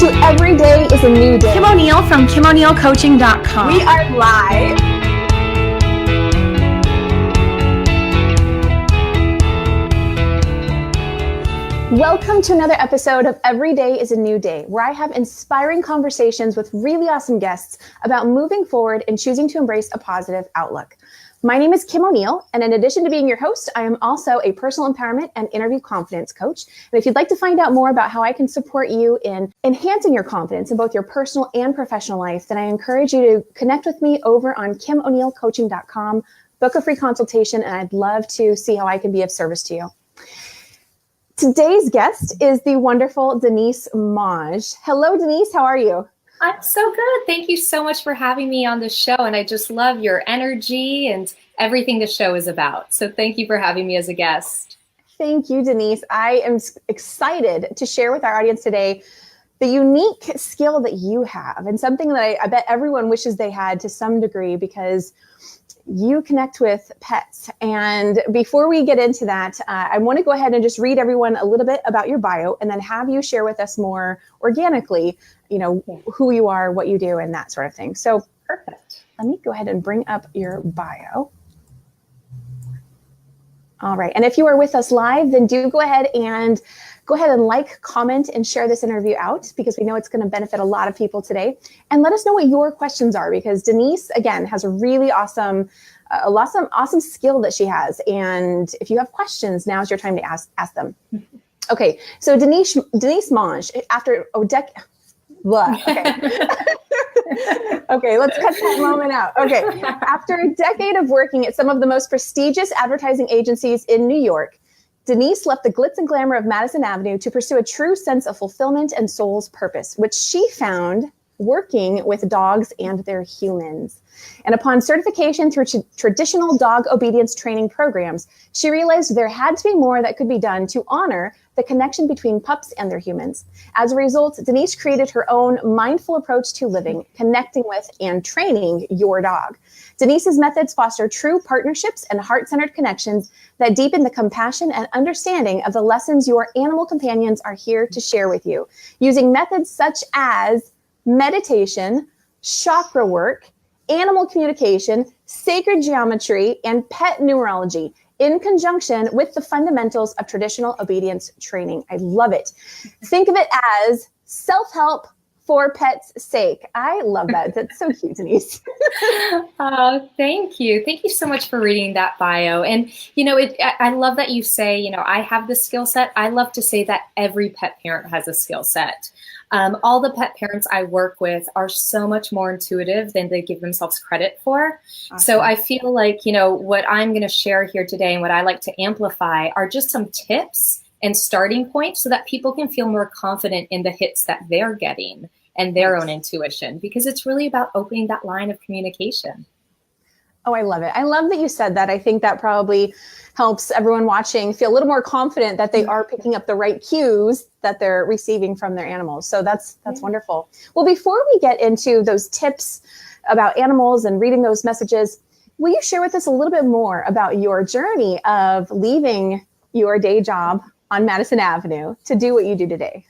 to Every Day is a New Day. Kim O'Neill from KimO'NeillCoaching.com. We are live. Welcome to another episode of Every Day is a New Day, where I have inspiring conversations with really awesome guests about moving forward and choosing to embrace a positive outlook. My name is Kim O'Neill, and in addition to being your host, I am also a personal empowerment and interview confidence coach. And if you'd like to find out more about how I can support you in enhancing your confidence in both your personal and professional life, then I encourage you to connect with me over on KimO'NeillCoaching.com, book a free consultation, and I'd love to see how I can be of service to you. Today's guest is the wonderful Denise Mange. Hello, Denise. How are you? I'm so good. Thank you so much for having me on the show. And I just love your energy and everything the show is about. So thank you for having me as a guest. Thank you, Denise. I am excited to share with our audience today the unique skill that you have, and something that I bet everyone wishes they had to some degree, because you connect with pets. And before we get into that, I want to go ahead and just read everyone a little bit about your bio, and then have you share with us more organically, who you are, what you do, and that sort of thing. So Perfect. Let me go ahead and bring up your bio. All right. And if you are with us live, then do go ahead and like, comment, and share this interview out, because we know it's going to benefit a lot of people today. And let us know what your questions are, because Denise, again, has a really awesome skill that she has. And if you have questions, now's your time to ask them. Okay. So Denise Mange, after a decade. Okay. Okay, let's cut that moment out. Okay. After a decade of working at some of the most prestigious advertising agencies in New York, Denise left the glitz and glamour of Madison Avenue to pursue a true sense of fulfillment and soul's purpose, which she found working with dogs and their humans. And upon certification through traditional dog obedience training programs, she realized there had to be more that could be done to honor the connection between pups and their humans. As a result, Denise created her own mindful approach to living, connecting with, and training your dog. Denise's methods foster true partnerships and heart-centered connections that deepen the compassion and understanding of the lessons your animal companions are here to share with you, using methods such as meditation, chakra work, animal communication, sacred geometry, and pet numerology, in conjunction with the fundamentals of traditional obedience training. I love it. Think of it as self-help for pets' sake. I love that. That's so cute, Denise. Oh, thank you. Thank you so much for reading that bio. And, I love that you say, I have the skill set. I love to say that every pet parent has a skill set. All the pet parents I work with are so much more intuitive than they give themselves credit for. Awesome. So I feel like, what I'm going to share here today and what I like to amplify are just some tips and starting points so that people can feel more confident in the hits that they're getting and their own intuition, because it's really about opening that line of communication. Oh, I love it. I love that you said that. I think that probably helps everyone watching feel a little more confident that they are picking up the right cues that they're receiving from their animals. So that's wonderful. Well, before we get into those tips about animals and reading those messages, will you share with us a little bit more about your journey of leaving your day job on Madison Avenue to do what you do today?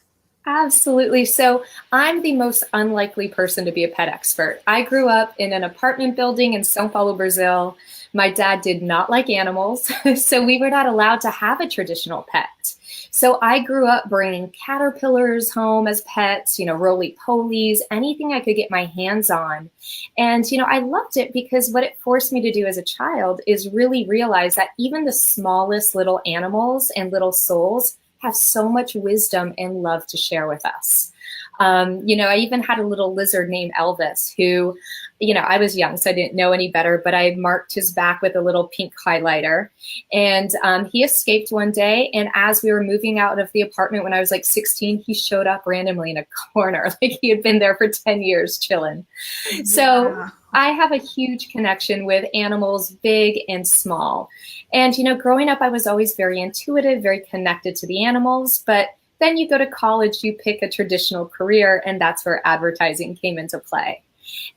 Absolutely. So I'm the most unlikely person to be a pet expert. I grew up in an apartment building in São Paulo, Brazil. My dad did not like animals, so we were not allowed to have a traditional pet. So I grew up bringing caterpillars home as pets, roly-polies, anything I could get my hands on. And, I loved it because what it forced me to do as a child is really realize that even the smallest little animals and little souls have so much wisdom and love to share with us. I even had a little lizard named Elvis who, I was young, so I didn't know any better, but I marked his back with a little pink highlighter. And he escaped one day. And as we were moving out of the apartment when I was like 16, he showed up randomly in a corner, like he had been there for 10 years chilling. Yeah. So I have a huge connection with animals, big and small. And, growing up, I was always very intuitive, very connected to the animals. But then you go to college, you pick a traditional career, and that's where advertising came into play.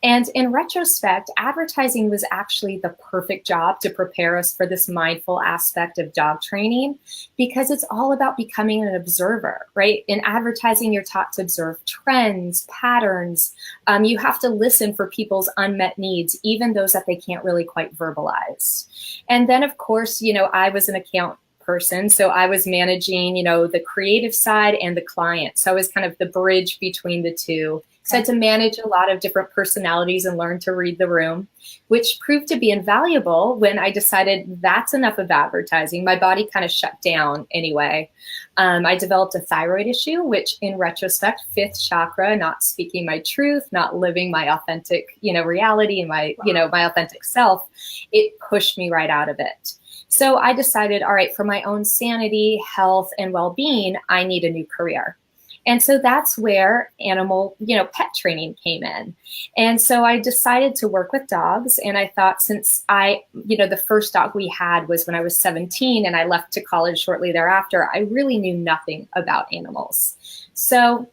And in retrospect, advertising was actually the perfect job to prepare us for this mindful aspect of dog training, because it's all about becoming an observer, right? In advertising, you're taught to observe trends, patterns. You have to listen for people's unmet needs, even those that they can't really quite verbalize. And then, of course, I was an account person. So I was managing, the creative side and the client. So I was kind of the bridge between the two. So I had to manage a lot of different personalities and learn to read the room, which proved to be invaluable when I decided that's enough of advertising. My body kind of shut down anyway. I developed a thyroid issue, which in retrospect, fifth chakra, not speaking my truth, not living my authentic, reality and my, my authentic self, it pushed me right out of it. So I decided, all right, for my own sanity, health, and well-being, I need a new career. And so that's where animal, pet training came in. And so I decided to work with dogs. And I thought, since the first dog we had was when I was 17 and I left to college shortly thereafter, I really knew nothing about animals. So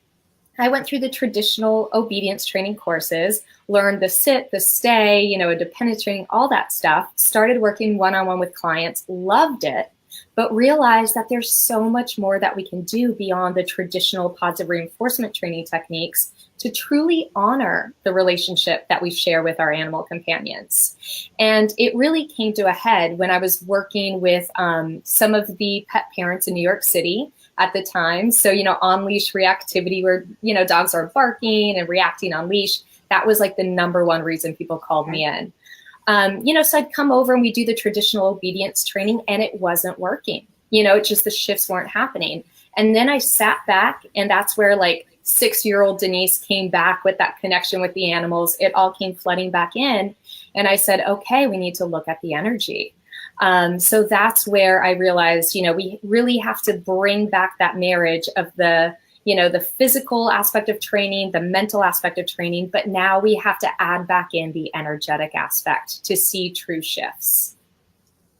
I went through the traditional obedience training courses, learned the sit, the stay, independence training, all that stuff, started working one-on-one with clients, loved it, but realized that there's so much more that we can do beyond the traditional positive reinforcement training techniques to truly honor the relationship that we share with our animal companions. And it really came to a head when I was working with some of the pet parents in New York City at the time. So, on leash reactivity, where, dogs are barking and reacting on leash. That was like the number one reason people called me in. So I'd come over and we do the traditional obedience training and it wasn't working. Just the shifts weren't happening. And then I sat back, and that's where 6-year-old Denise came back with that connection with the animals. It all came flooding back in. And I said, okay, we need to look at the energy. So that's where I realized, we really have to bring back that marriage of the physical aspect of training, the mental aspect of training, but now we have to add back in the energetic aspect to see true shifts.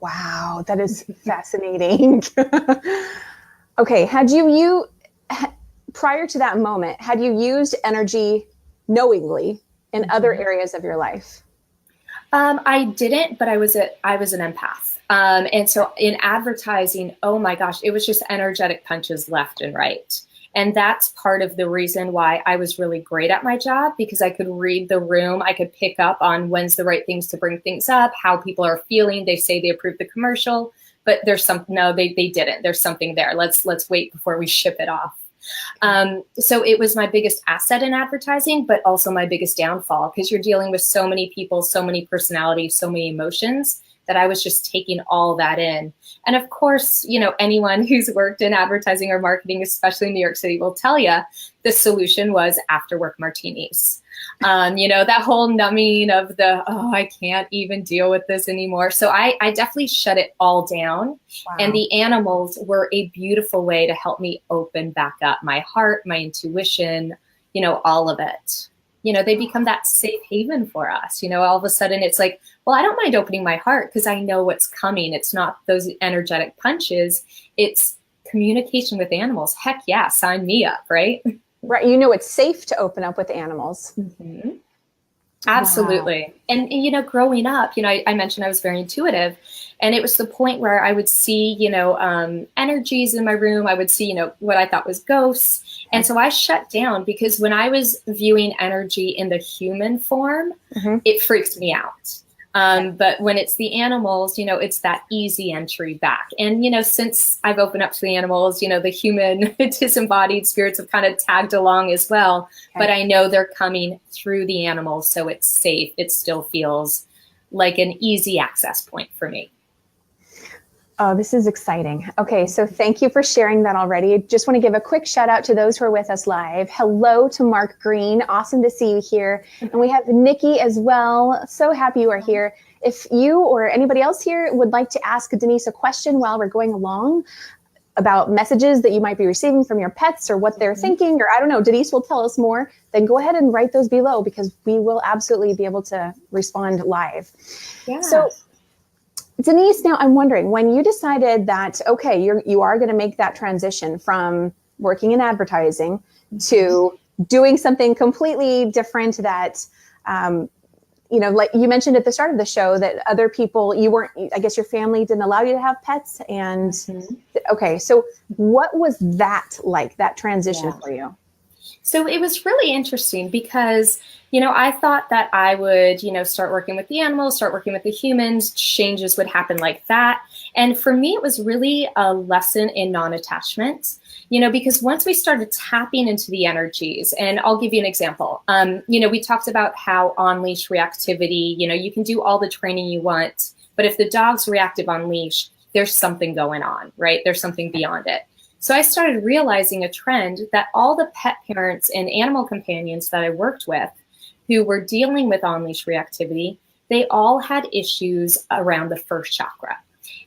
Wow, that is fascinating. Okay, prior to that moment, had you used energy knowingly in other areas of your life? I didn't, but I was an empath. And so in advertising, oh my gosh, it was just energetic punches left and right. And that's part of the reason why I was really great at my job, because I could read the room. I could pick up on when's the right things to bring things up, how people are feeling. They say they approved the commercial, but there's no, they didn't. There's something there. Let's wait before we ship it off. So it was my biggest asset in advertising, but also my biggest downfall, because you're dealing with so many people, so many personalities, so many emotions, that I was just taking all that in. And of course, anyone who's worked in advertising or marketing, especially in New York City, will tell you the solution was after work martinis. That whole numbing of I can't even deal with this anymore. So I definitely shut it all down. Wow. And the animals were a beautiful way to help me open back up my heart, my intuition, all of it. They become that safe haven for us. All of a sudden it's like, well, I don't mind opening my heart because I know what's coming. It's not those energetic punches. It's communication with animals. Heck yeah, sign me up, right? Right. It's safe to open up with animals. Mm-hmm. Absolutely. Wow. And growing up, I mentioned I was very intuitive, and it was the point where I would see, energies in my room. I would see, what I thought was ghosts. And so I shut down, because when I was viewing energy in the human form, it freaked me out. But when it's the animals, it's that easy entry back. And, since I've opened up to the animals, the human disembodied spirits have kind of tagged along as well. Okay. But I know they're coming through the animals, so it's safe. It still feels like an easy access point for me. Oh, this is exciting. Okay, so thank you for sharing that already. Just want to give a quick shout out to those who are with us live. Hello to Mark Green. Awesome to see you here. And we have Nikki as well. So happy you are here. If you or anybody else here would like to ask Denise a question while we're going along about messages that you might be receiving from your pets or what they're thinking, or I don't know, Denise will tell us more, then go ahead and write those below, because we will absolutely be able to respond live. Yeah. So Denise, now I'm wondering, when you decided that, okay, you are going to make that transition from working in advertising to doing something completely different that You know, like you mentioned at the start of the show that other people, I guess your family didn't allow you to have pets. And okay, so what was that like, that transition for you? So it was really interesting because, you know, I thought that I would, you know, start working with the animals, start working with the humans, changes would happen like that. And for me, it was really a lesson in non-attachment, you know, because once we started tapping into the energies, and I'll give you an example. You know, we talked about how on leash reactivity, you know, you can do all the training you want, but if the dog's reactive on leash, there's something going on, right? There's something beyond it. So I started realizing a trend that all the pet parents and animal companions that I worked with who were dealing with on-leash reactivity, they all had issues around the first chakra.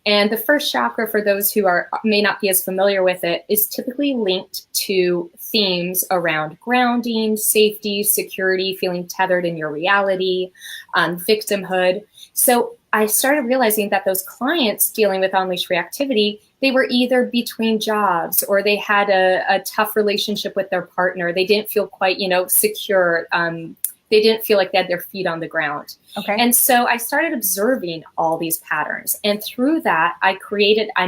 And the first chakra, for those who may not be as familiar with it, is typically linked to themes around grounding, safety, security, feeling tethered in your reality, victimhood. So I started realizing that those clients dealing with on-leash reactivity, they were either between jobs or they had a tough relationship with their partner. They didn't feel quite, you know, secure. They didn't feel like they had their feet on the ground. Okay. And so I started observing all these patterns. And through that, I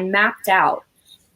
mapped out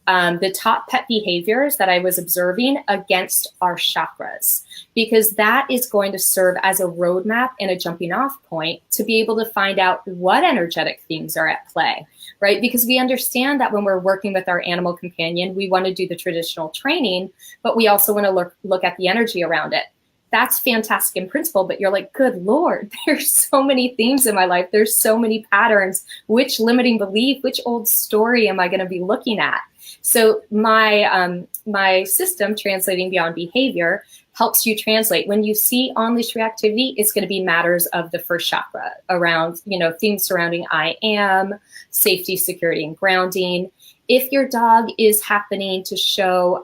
the top pet behaviors that I was observing against our chakras, because that is going to serve as a roadmap and a jumping off point to be able to find out what energetic themes are at play, right? Because we understand that when we're working with our animal companion, we want to do the traditional training, but we also want to look at the energy around it. That's fantastic in principle, but you're like, good Lord, there's so many themes in my life. There's so many patterns. Which limiting belief, which old story am I going to be looking at? So my system, Translating Beyond Behavior, helps you translate. When you see on-leash reactivity, it's going to be matters of the first chakra around, you know, themes surrounding I am, safety, security, and grounding. If your dog is happening to show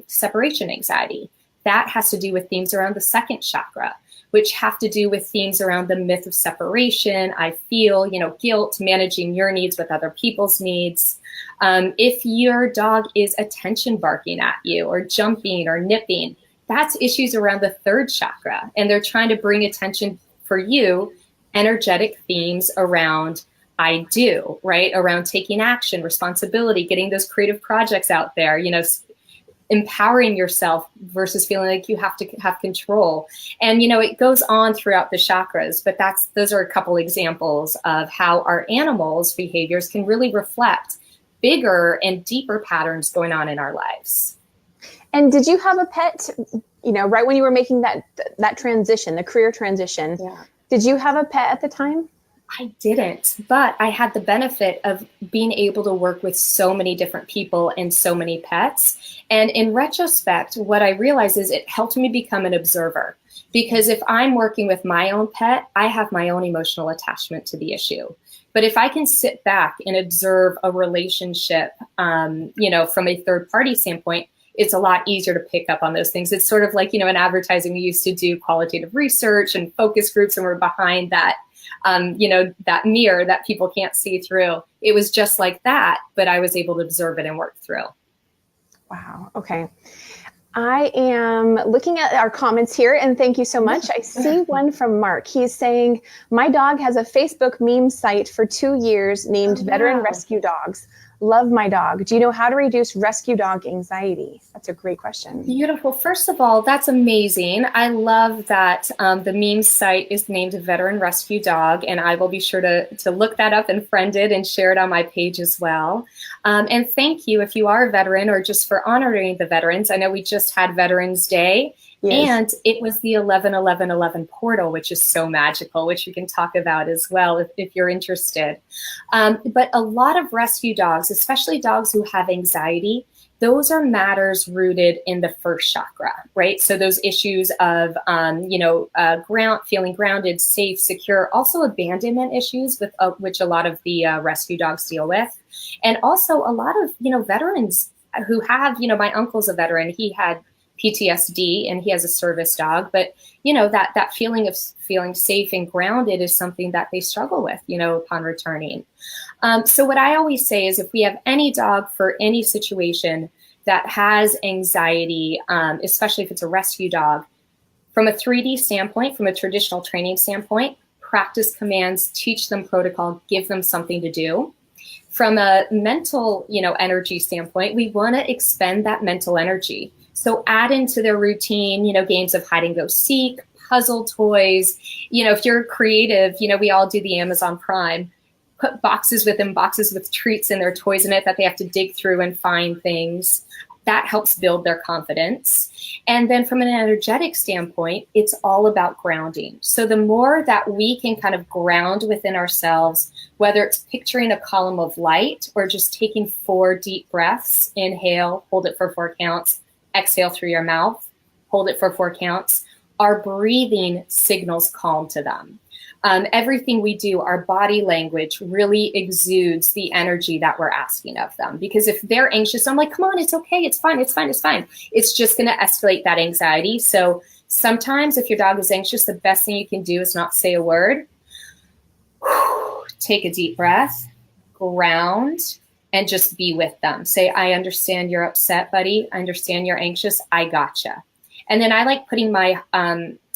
separation anxiety, that has to do with themes around the second chakra, which have to do with themes around the myth of separation. I feel, you know, guilt, managing your needs with other people's needs. If your dog is attention barking at you or jumping or nipping, that's issues around the third chakra. And they're trying to bring attention for you, energetic themes around I do, right? Around taking action, responsibility, getting those creative projects out there, you know, empowering yourself versus feeling like you have to have control. And, you know, it goes on throughout the chakras, but those are a couple examples of how our animals' behaviors can really reflect bigger and deeper patterns going on in our lives. And did you have a pet, you know, right when you were making that transition, the career transition? Yeah. Did you have a pet at the time? I didn't, but I had the benefit of being able to work with so many different people and so many pets. And in retrospect, what I realized is it helped me become an observer. Because if I'm working with my own pet, I have my own emotional attachment to the issue. But if I can sit back and observe a relationship, you know, from a third party standpoint, it's a lot easier to pick up on those things. It's sort of like, you know, in advertising, we used to do qualitative research and focus groups, and we're behind that, you know, that mirror that people can't see through. It was just like that, but I was able to observe it and work through. Wow. Okay. I am looking at our comments here, and thank you so much. I see one from Mark. He's saying, my dog has a Facebook meme site for 2 years named Veteran Rescue Dogs. Love my dog. Do you know how to reduce rescue dog anxiety? That's a great question. Beautiful. First of all, that's amazing. I love that the meme site is named Veteran Rescue Dog, and I will be sure to look that up and friend it and share it on my page as well. And thank you if you are a veteran or just for honoring the veterans. I know we just had Veterans Day. Yes. And it was the 11-11-11 portal, which is so magical, which we can talk about as well if you're interested. But a lot of rescue dogs, especially dogs who have anxiety, those are matters rooted in the first chakra, right? So those issues of, feeling grounded, safe, secure, also abandonment issues with which a lot of the rescue dogs deal with. And also a lot of, veterans who have, my uncle's a veteran, he had PTSD and he has a service dog, but that feeling of feeling safe and grounded is something that they struggle with, upon returning. So what I always say is if we have any dog for any situation that has anxiety, especially if it's a rescue dog, From a 3D standpoint, from a traditional training standpoint, practice commands, teach them protocol, give them something to do. From a mental, energy standpoint, we want to expend that mental energy. So add into their routine, games of hide and go seek, puzzle toys. If you're creative, we all do the Amazon Prime. Put boxes with treats and their toys in it that they have to dig through and find things. That helps build their confidence. And then from an energetic standpoint, it's all about grounding. So the more that we can kind of ground within ourselves, whether it's picturing a column of light or just taking 4 deep breaths, inhale, hold it for 4 counts, exhale through your mouth, hold it for 4 counts, our breathing signals calm to them. Everything we do, our body language really exudes the energy that we're asking of them. Because if they're anxious, I'm like, come on, it's okay, it's fine, it's fine, it's fine. It's just going to escalate that anxiety. So sometimes if your dog is anxious, the best thing you can do is not say a word. Take a deep breath, ground, and just be with them. Say, I understand you're upset, buddy. I understand you're anxious. I gotcha. And then I like putting my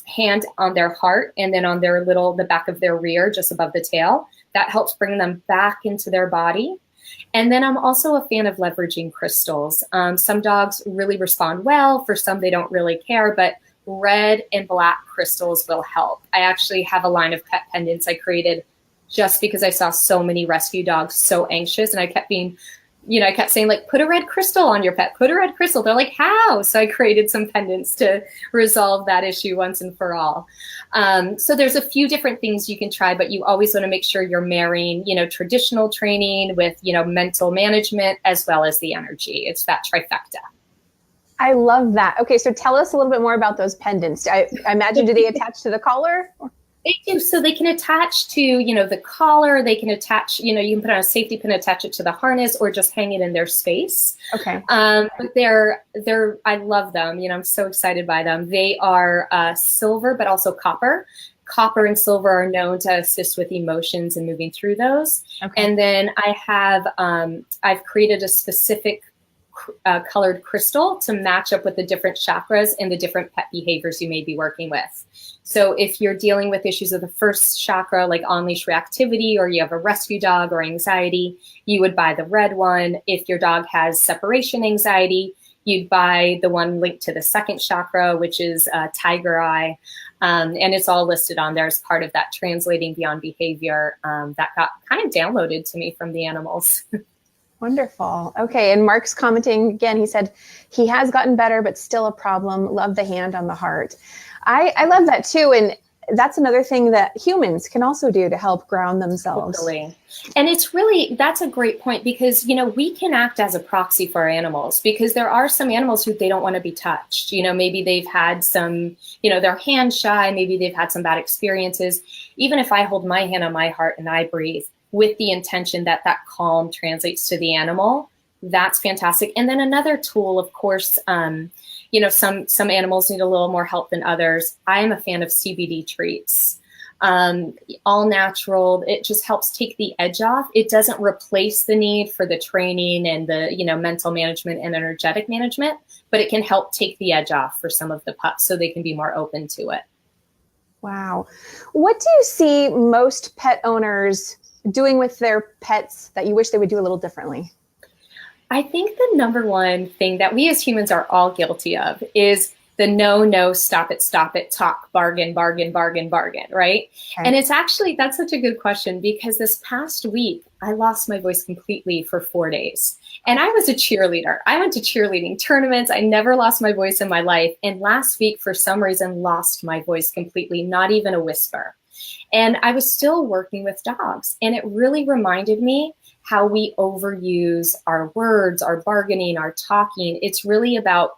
hand on their heart and then on their the back of their rear, just above the tail. That helps bring them back into their body. And then I'm also a fan of leveraging crystals. Some dogs really respond well. For some, they don't really care, but red and black crystals will help. I actually have a line of pet pendants I created just because I saw so many rescue dogs so anxious. And I kept I kept saying, like, put a red crystal on your pet, put a red crystal. They're like, how? So I created some pendants to resolve that issue once and for all. So there's a few different things you can try, but you always want to make sure you're marrying, traditional training with, mental management as well as the energy. It's that trifecta. I love that. Okay, so tell us a little bit more about those pendants. I imagine, do they attach to the collar? They do. So they can attach to, the collar. They can attach, you can put on a safety pin, attach it to the harness, or just hang it in their space. Okay. But I love them. I'm so excited by them. They are silver, but also copper. Copper and silver are known to assist with emotions and moving through those. Okay. And then I have, I've created a specific colored crystal to match up with the different chakras and the different pet behaviors you may be working with. So if you're dealing with issues of the first chakra, like on-leash reactivity, or you have a rescue dog or anxiety, you would buy the red one. If your dog has separation anxiety, you'd buy the one linked to the second chakra, which is tiger eye. And it's all listed on there as part of that translating beyond behavior that got kind of downloaded to me from the animals. Wonderful. Okay. And Mark's commenting again, he said, he has gotten better, but still a problem. Love the hand on the heart. I love that too. And that's another thing that humans can also do to help ground themselves. Totally. And it's really, that's a great point because, we can act as a proxy for our animals because there are some animals who they don't want to be touched. Maybe they've had some, they're hand shy. Maybe they've had some bad experiences. Even if I hold my hand on my heart and I breathe with the intention that that calm translates to the animal, that's fantastic. And then another tool, of course, some animals need a little more help than others. I am a fan of CBD treats. All natural. It just helps take the edge off. It doesn't replace the need for the training and the, mental management and energetic management, but it can help take the edge off for some of the pups so they can be more open to it. Wow. What do you see most pet owners doing with their pets that you wish they would do a little differently? I think the number one thing that we as humans are all guilty of is the no, stop it, talk, bargain, right? Okay. And it's actually, that's such a good question because this past week, I lost my voice completely for 4 days. And I was a cheerleader. I went to cheerleading tournaments. I never lost my voice in my life. And last week, for some reason, lost my voice completely, not even a whisper. And I was still working with dogs. And it really reminded me how we overuse our words, our bargaining, our talking. It's really about,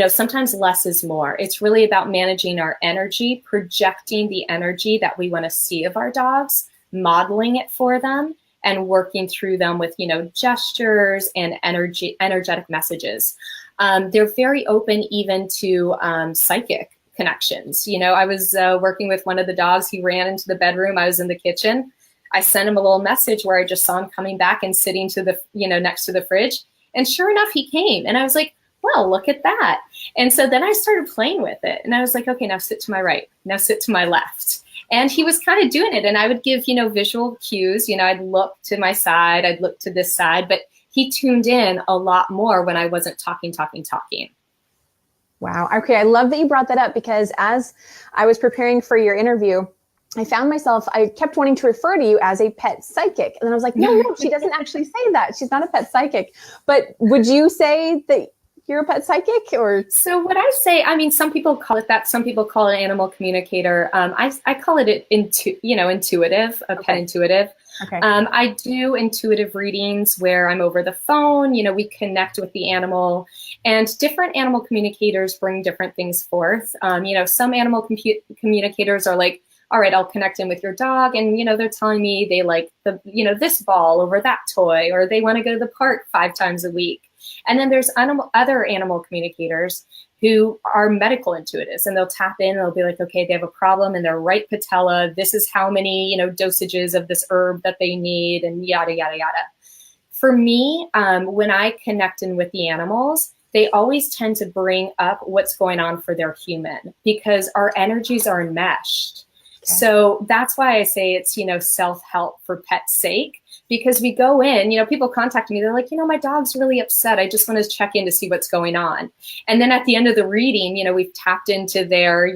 sometimes less is more. It's really about managing our energy, projecting the energy that we want to see of our dogs, modeling it for them, and working through them with, gestures and energetic messages. They're very open even to psychic connections. I was working with one of the dogs. He ran into the bedroom. I was in the kitchen. I sent him a little message where I just saw him coming back and sitting to the, next to the fridge. And sure enough, he came. And I was like, well, look at that. And so then I started playing with it, and I was like, okay, now sit to my right, now sit to my left. And he was kind of doing it, and I would give, visual cues. I'd look to my side, I'd look to this side, but he tuned in a lot more when I wasn't talking. Wow. Okay. I love that you brought that up, because as I was preparing for your interview, I found myself, I kept wanting to refer to you as a pet psychic. And then I was like, no, she doesn't actually say that. She's not a pet psychic. But would you say that you're a pet psychic? Or so what I say, some people call it that. Some people call it animal communicator. I call it intuitive, a pet intuitive. Okay. I do intuitive readings where I'm over the phone. We connect with the animal, and different animal communicators bring different things forth. Some animal communicators are like, all right, I'll connect in with your dog, and they're telling me they like the this ball over that toy, or they want to go to the park 5 times a week. And then there's other animal communicators who are medical intuitives, and they'll tap in and they'll be like, okay, they have a problem in their right patella. This is how many, dosages of this herb that they need, and yada, yada, yada. For me, when I connect in with the animals, they always tend to bring up what's going on for their human, because our energies are enmeshed. Okay. So that's why I say it's, self-help for pet's sake. Because we go in, people contact me, they're like, my dog's really upset. I just want to check in to see what's going on. And then at the end of the reading, we've tapped into their,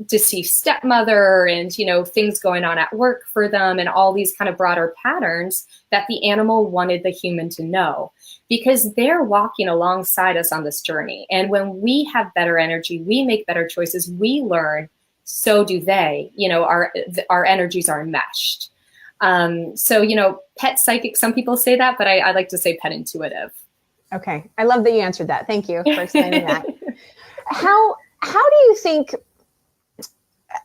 deceased stepmother, and, things going on at work for them, and all these kind of broader patterns that the animal wanted the human to know, because they're walking alongside us on this journey. And when we have better energy, we make better choices, we learn, so do they. Our energies are enmeshed. So, pet psychic, some people say that, but I like to say pet intuitive. Okay. I love that you answered that. Thank you for explaining that. How do you think,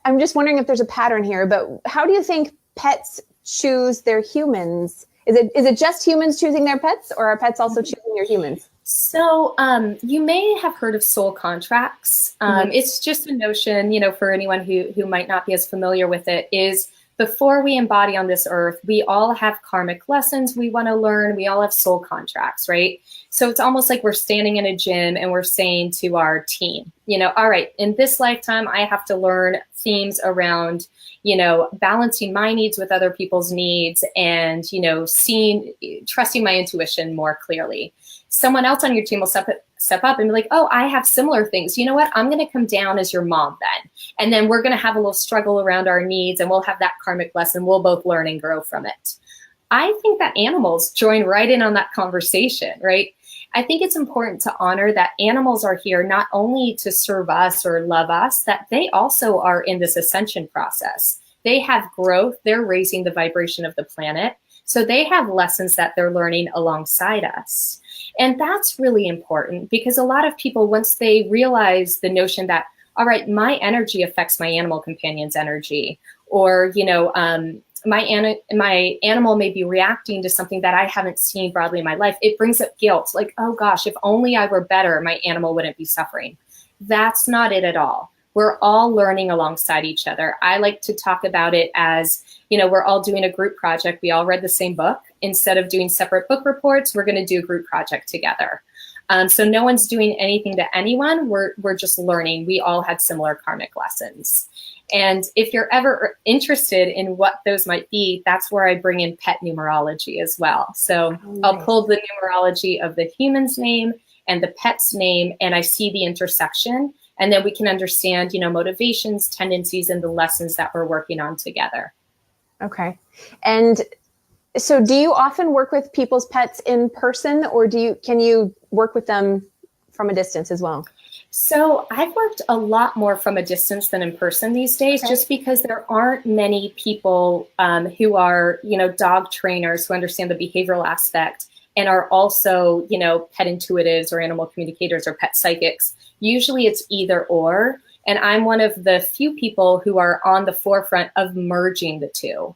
I'm just wondering if there's a pattern here, but how do you think pets choose their humans? Is it just humans choosing their pets, or are pets also choosing your humans? So you may have heard of soul contracts. It's just a notion, for anyone who might not be as familiar with it, is before we embody on this earth, we all have karmic lessons we want to learn. We all have soul contracts, right? So it's almost like we're standing in a gym and we're saying to our team, all right, in this lifetime, I have to learn themes around, balancing my needs with other people's needs, and, trusting my intuition more clearly. Someone else on your team will step up and be like, oh, I have similar things. You know what? I'm going to come down as your mom then. And then we're going to have a little struggle around our needs, and we'll have that karmic lesson. We'll both learn and grow from it. I think that animals join right in on that conversation, right? I think it's important to honor that animals are here not only to serve us or love us, that they also are in this ascension process. They have growth. They're raising the vibration of the planet. So they have lessons that they're learning alongside us. And that's really important, because a lot of people, once they realize the notion that, all right, my energy affects my animal companion's energy, or, my animal may be reacting to something that I haven't seen broadly in my life, it brings up guilt. Like, oh gosh, if only I were better, my animal wouldn't be suffering. That's not it at all. We're all learning alongside each other. I like to talk about it as, we're all doing a group project. We all read the same book. Instead of doing separate book reports, we're going to do a group project together. So no one's doing anything to anyone. We're just learning. We all had similar karmic lessons. And if you're ever interested in what those might be, that's where I bring in pet numerology as well. So I'll pull the numerology of the human's name and the pet's name, and I see the intersection. And then we can understand, motivations, tendencies, and the lessons that we're working on together. Okay. And so do you often work with people's pets in person, or can you work with them from a distance as well? So I've worked a lot more from a distance than in person these days, just because there aren't many people who are, dog trainers who understand the behavioral aspect and are also, pet intuitives or animal communicators or pet psychics. Usually it's either or. And I'm one of the few people who are on the forefront of merging the two.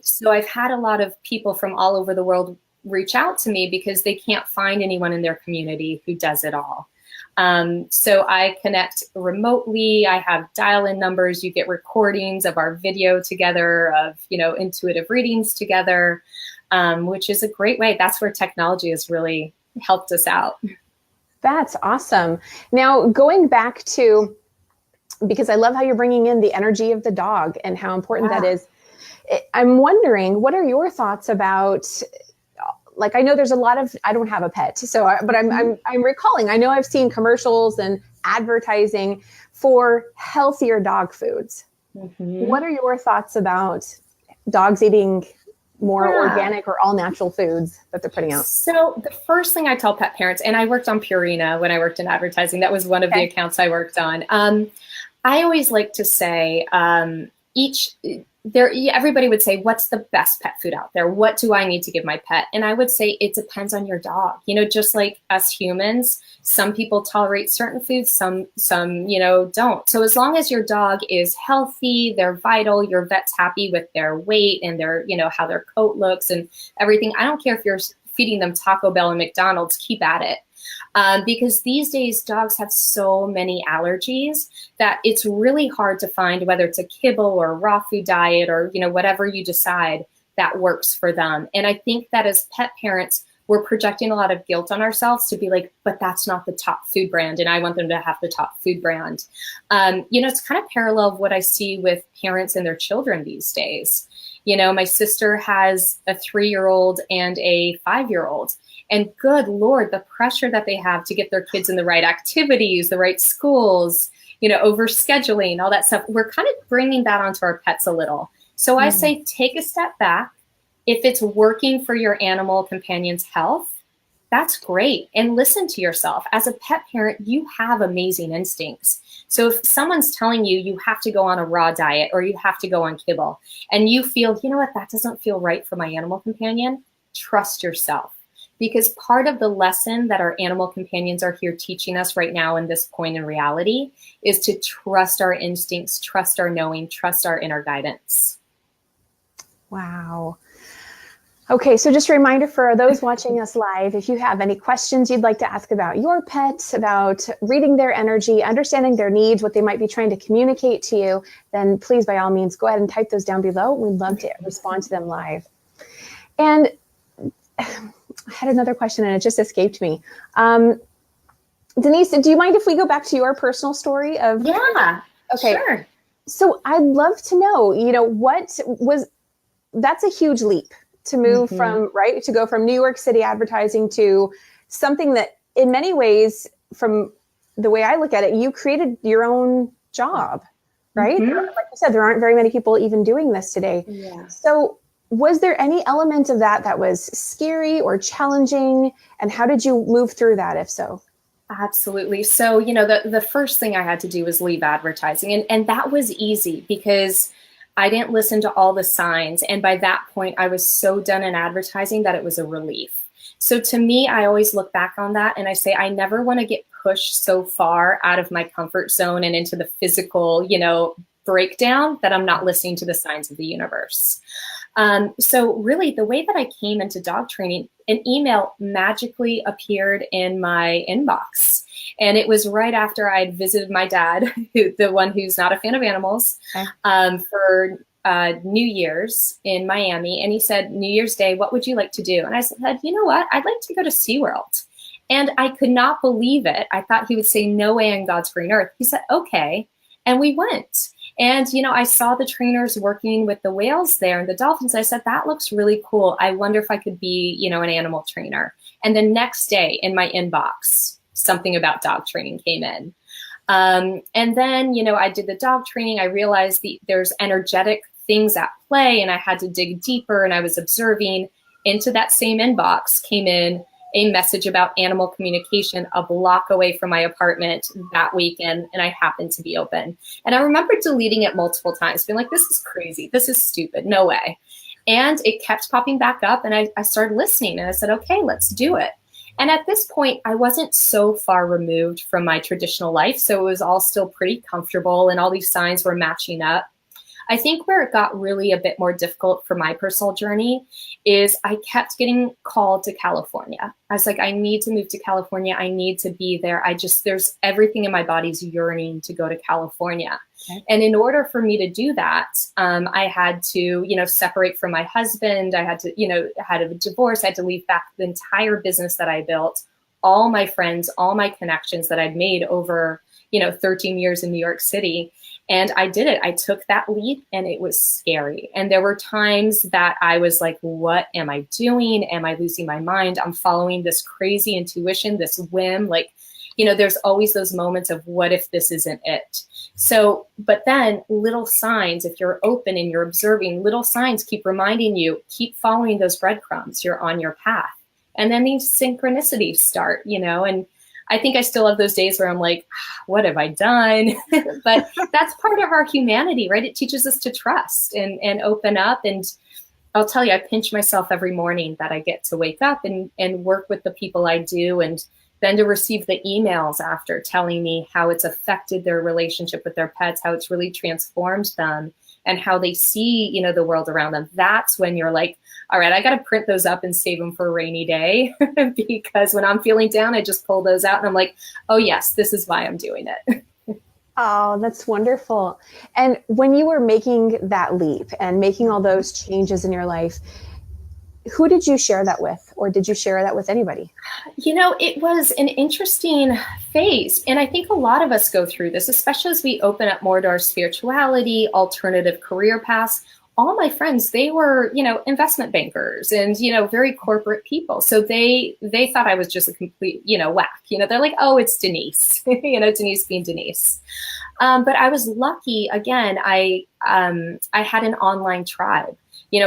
So I've had a lot of people from all over the world reach out to me because they can't find anyone in their community who does it all. So I connect remotely. I have dial-in numbers. You get recordings of our video together, of, intuitive readings together, which is a great way. That's where technology has really helped us out. That's awesome. Now, going back to, because I love how you're bringing in the energy of the dog and how important that is. I'm wondering, what are your thoughts about, like, I know there's a lot of, I don't have a pet, but I'm recalling, I know I've seen commercials and advertising for healthier dog foods. What are your thoughts about dogs eating more organic or all natural foods that they're putting out? So the first thing I tell pet parents, and I worked on Purina when I worked in advertising, that was one of the accounts I worked on. I always like to say, everybody would say, what's the best pet food out there? What do I need to give my pet? And I would say it depends on your dog. Just like us humans, some people tolerate certain foods, some don't. So as long as your dog is healthy, they're vital, your vet's happy with their weight and their, how their coat looks and everything. I don't care if you're feeding them Taco Bell and McDonald's, keep at it. Because these days dogs have so many allergies that it's really hard to find whether it's a kibble or a raw food diet or, whatever you decide that works for them. And I think that as pet parents, we're projecting a lot of guilt on ourselves to be like, but that's not the top food brand. And I want them to have the top food brand. It's kind of parallel of what I see with parents and their children these days. My sister has a 3-year-old and a 5-year-old. And good Lord, the pressure that they have to get their kids in the right activities, the right schools, over scheduling, all that stuff. We're kind of bringing that onto our pets a little. So I say, take a step back. If it's working for your animal companion's health, that's great. And listen to yourself. As a pet parent, you have amazing instincts. So if someone's telling you you have to go on a raw diet or you have to go on kibble and you feel, that doesn't feel right for my animal companion, trust yourself. Because part of the lesson that our animal companions are here teaching us right now in this point in reality is to trust our instincts, trust our knowing, trust our inner guidance. Wow. Okay, so just a reminder for those watching us live, if you have any questions you'd like to ask about your pet, about reading their energy, understanding their needs, what they might be trying to communicate to you, then please, by all means, go ahead and type those down below. We'd love to respond to them live. And I had another question and it just escaped me. Denise, do you mind if we go back to your personal story of? Yeah, okay. Sure. So I'd love to know, that's a huge leap to move from, right? To go from New York City advertising to something that in many ways, from the way I look at it, you created your own job, right? Like you said, there aren't very many people even doing this today. Yeah. So was there any element of that was scary or challenging? And how did you move through that, if so? Absolutely. So, the first thing I had to do was leave advertising. And that was easy because I didn't listen to all the signs. And by that point, I was so done in advertising that it was a relief. So to me, I always look back on that and I say, I never want to get pushed so far out of my comfort zone and into the physical, breakdown that I'm not listening to the signs of the universe. So really the way that I came into dog training, an email magically appeared in my inbox. And it was right after I'd visited my dad, the one who's not a fan of animals, for New Year's in Miami. And he said, New Year's Day, what would you like to do? And I said, you know what? I'd like to go to SeaWorld. And I could not believe it. I thought he would say, no way on God's green earth. He said, okay. And we went. And, I saw the trainers working with the whales there and the dolphins. I said, that looks really cool. I wonder if I could be, an animal trainer. And the next day in my inbox, something about dog training came in. And then, I did the dog training. I realized there's energetic things at play and I had to dig deeper, and I was observing. Into that same inbox came in a message about animal communication a block away from my apartment that weekend, and I happened to be open. And I remember deleting it multiple times, being like, this is crazy. This is stupid. No way. And it kept popping back up, and I started listening, and I said, okay, let's do it. And at this point, I wasn't so far removed from my traditional life, so it was all still pretty comfortable, and all these signs were matching up. I think where it got really a bit more difficult for my personal journey is I kept getting called to California. I was like, I need to move to California. I need to be there. there's everything in my body's yearning to go to California. Okay. And in order for me to do that, I had to, separate from my husband. I had to, had a divorce. I had to leave back the entire business that I built, all my friends, all my connections that I'd made over, 13 years in New York City. And I did it. I took that leap and it was scary. And there were times that I was like, what am I doing? Am I losing my mind? I'm following this crazy intuition, this whim. Like, there's always those moments of what if this isn't it? So, but then little signs, if you're open and you're observing, little signs keep reminding you, keep following those breadcrumbs. You're on your path. And then these synchronicities start, and I think I still have those days where I'm like, what have I done? But that's part of our humanity, right? It teaches us to trust and open up. And I'll tell you, I pinch myself every morning that I get to wake up and work with the people I do, and then to receive the emails after telling me how it's affected their relationship with their pets, how it's really transformed them, and how they see, the world around them. That's when you're like, all right, I got to print those up and save them for a rainy day. Because when I'm feeling down, I just pull those out and I'm like, oh yes, this is why I'm doing it. Oh, that's wonderful. And when you were making that leap and making all those changes in your life, who did you share that with? Or did you share that with anybody? It was an interesting phase. And I think a lot of us go through this, especially as we open up more to our spirituality, alternative career paths. All my friends, they were, investment bankers and, very corporate people. So they thought I was just a complete, whack. They're like, oh, it's Denise, Denise being Denise. But I was lucky. Again, I had an online tribe.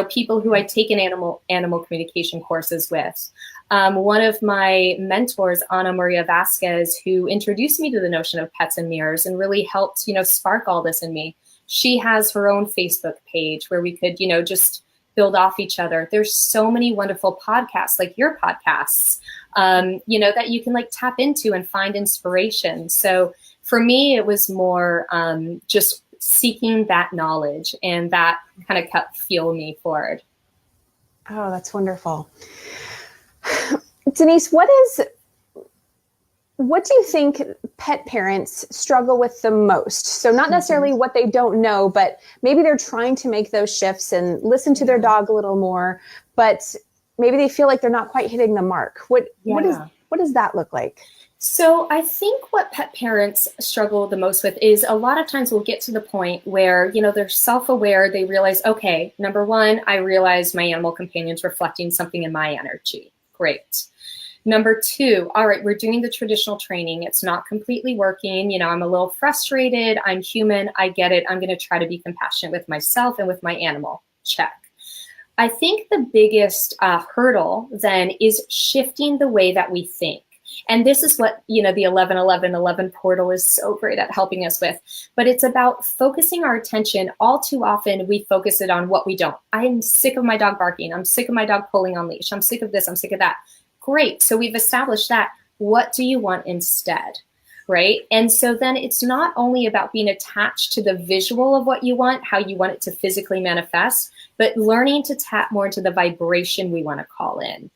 People who I'd taken animal communication courses with. One of my mentors, Ana Maria Vasquez, who introduced me to the notion of pets and mirrors and really helped, spark all this in me. She has her own Facebook page where we could, just build off each other. There's so many wonderful podcasts, like your podcasts, that you can tap into and find inspiration. So for me, it was more just seeking that knowledge, and that kind of kept fueling me forward. Oh, that's wonderful. Denise, what do you think pet parents struggle with the most? So not necessarily what they don't know, but maybe they're trying to make those shifts and listen to their dog a little more, but maybe they feel like they're not quite hitting the mark. What does that look like? So I think what pet parents struggle the most with is a lot of times we'll get to the point where, they're self-aware. They realize, okay, number one, I realize my animal companion's reflecting something in my energy. Great. Number two, all right, we're doing the traditional training. It's not completely working. I'm a little frustrated. I'm human. I get it. I'm going to try to be compassionate with myself and with my animal. Check. I think the biggest hurdle then is shifting the way that we think. And this is what, the 11-11-11 portal is so great at helping us with. But it's about focusing our attention. All too often, we focus it on what we don't. I'm sick of my dog barking. I'm sick of my dog pulling on leash. I'm sick of this. I'm sick of that. Great. So we've established that. What do you want instead? Right? And so then it's not only about being attached to the visual of what you want, how you want it to physically manifest, but learning to tap more into the vibration we want to call in.